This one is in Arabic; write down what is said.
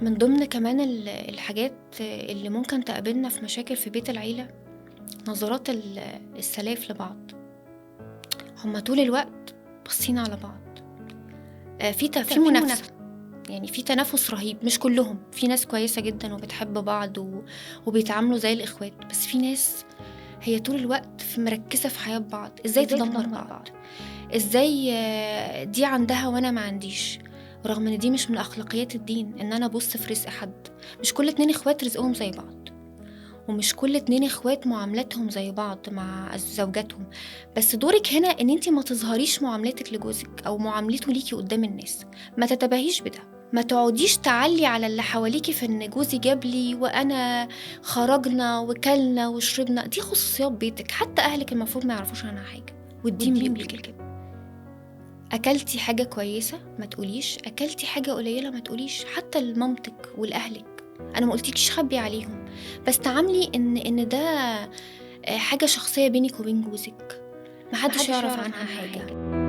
من ضمن كمان الحاجات اللي ممكن تقابلنا في مشاكل في بيت العيلة، نظرات السلاف لبعض. هُم طول الوقت باصين على بعض، في منافسة، يعني في تنافس رهيب. مش كلّهم، في ناس كويسة جدًا وبتحب بعض وبيتعاملوا زي الإخوات، بس في ناس هي طول الوقت مركّزة في حياة بعض، إزاي تدمّر بعض، إزاي دي عندها وأنا ما عنديش، رغم إن دي مش من أخلاقيات الدين إن أنا أبُص في رزق حد. مش كل 2 إخوات رزقهم زي بعض، ومش كل 2 إخوات معاملاتهم زي بعض مع زوجاتهم. بس دورِك هنا إن أنتِ ما تظهريش معاملتِك لجوزِك أو معاملته ليكِ قدّام الناس، ما تتباهيش بده، ما تقعديش تعلّي على اللي حواليكِ في إن جوزي جاب لي وأنا خرجنا وكلنا وشربنا. دي خصوصيات بيتِك، حتى أهلِك المفروض ما يعرفوش عنها حاجة، والدين بيقول كده. أكلتِ حاجة كويسة ما تقوليش، أكلتِ حاجة قليلة ما تقوليش، حتى لمامتِك ولأهلِك. أنا ما قُلتلكيش خبّي عليهم، بس تعاملي إن ده حاجة شخصية بينِك وبين جوزِك، ما حدش يعرف عنها حاجة.